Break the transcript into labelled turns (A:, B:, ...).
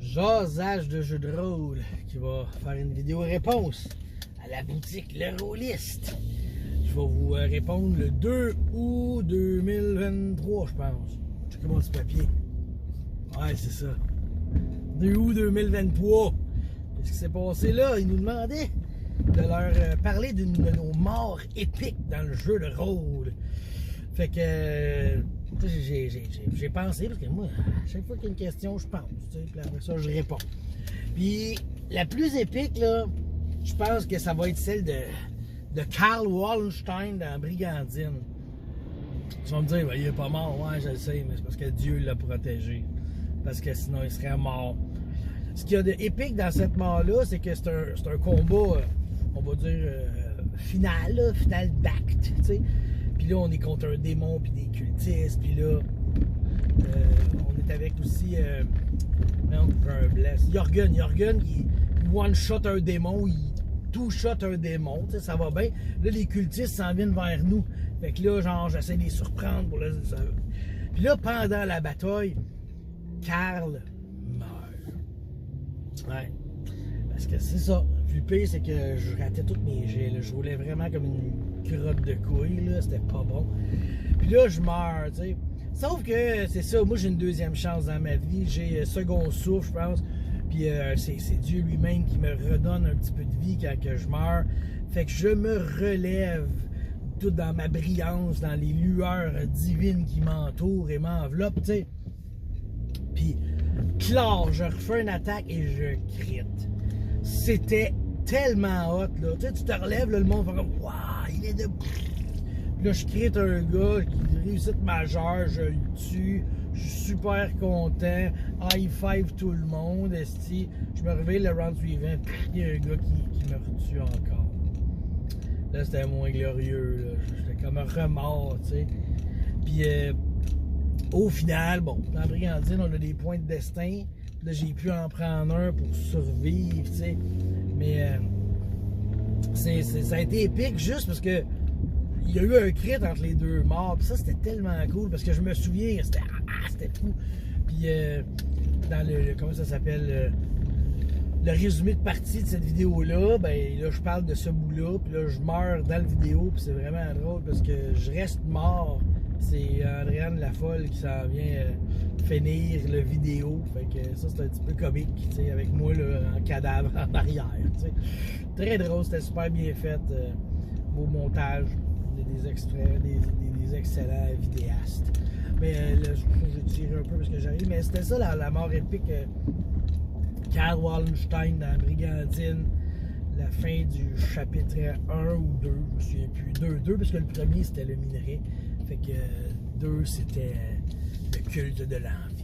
A: Jasage de jeu de rôle qui va faire une vidéo réponse à la boutique Le Rôliste. Je vais vous répondre le 2 août 2023, je pense. Checkez mon petit papier. Ouais, c'est ça. 2 août 2023. Qu'est-ce qui s'est passé là? Ils nous demandaient de leur parler d'une de nos morts épiques dans le jeu de rôle. Fait que j'ai pensé, parce que moi, à chaque fois qu'il y a une question, je pense, tu sais, puis après ça, je réponds. Puis la plus épique, là, je pense que ça va être celle de Karl Wallenstein dans Brigandine. Tu vas me dire, ben, il est pas mort, ouais, je le sais, mais c'est parce que Dieu l'a protégé. Parce que sinon, il serait mort. Ce qu'il y a de épique dans cette mort-là, c'est que c'est un combat, on va dire, final d'acte, tu sais. Puis là, on est contre un démon, puis des cultistes, puis là, on est avec aussi, non, un bless, Jorgen qui one-shot un démon, il two-shot un démon, tu sais, ça va bien. Là, les cultistes s'en viennent vers nous. Fait que là, genre, j'essaie de les surprendre pour le... Puis là, pendant la bataille, Karl meurt. Ouais. Parce que c'est ça. Puis le pire, c'est que je ratais tous mes jets. Là. Je roulais vraiment comme une crotte de couille. C'était pas bon. Puis là, je meurs, tu sais. Sauf que c'est ça. Moi, j'ai une deuxième chance dans ma vie. J'ai second souffle, je pense. Puis c'est Dieu lui-même qui me redonne un petit peu de vie quand que je meurs. Fait que je me relève tout dans ma brillance, dans les lueurs divines qui m'entourent et m'enveloppent, tu sais. Puis, clair, je refais une attaque et je crit. C'était tellement hot, là. Tu sais, tu te relèves, là, le monde fait comme « Waouh, il est de... » Puis là, je crit un gars qui réussit majeure, je le tue. Je suis super content. High five tout le monde, esti. Je me réveille le round suivant, puis il y a un gars qui me retue encore. Là, c'était moins glorieux, là. J'étais comme un remords, tu sais. Puis, au final, bon, dans Brigandine, on a des points de destin. Là, j'ai pu en prendre un pour survivre, tu sais. Mais ça a été épique juste parce que il y a eu un crit entre les deux morts. Puis ça, c'était tellement cool parce que je me souviens, c'était fou. Puis dans le comment ça s'appelle, le résumé de partie de cette vidéo-là, ben là, je parle de ce bout-là. Puis là, je meurs dans la vidéo. Puis c'est vraiment drôle parce que je reste mort. C'est Andréane Lafolle qui s'en vient finir le vidéo. Fait que ça, c'est un petit peu comique, tu sais, avec moi là, en cadavre en arrière. Tu sais. Très drôle, c'était super bien fait. Beau montage, des extraits, des excellents vidéastes. Mais là, j'ai tiré un peu parce que j'arrive. Mais c'était ça la mort épique. Karl Wallenstein dans Brigandine. La fin du chapitre 1 ou 2, je me souviens plus. 2 parce que le premier c'était le minerai. Fait que 2 c'était le culte de l'envie.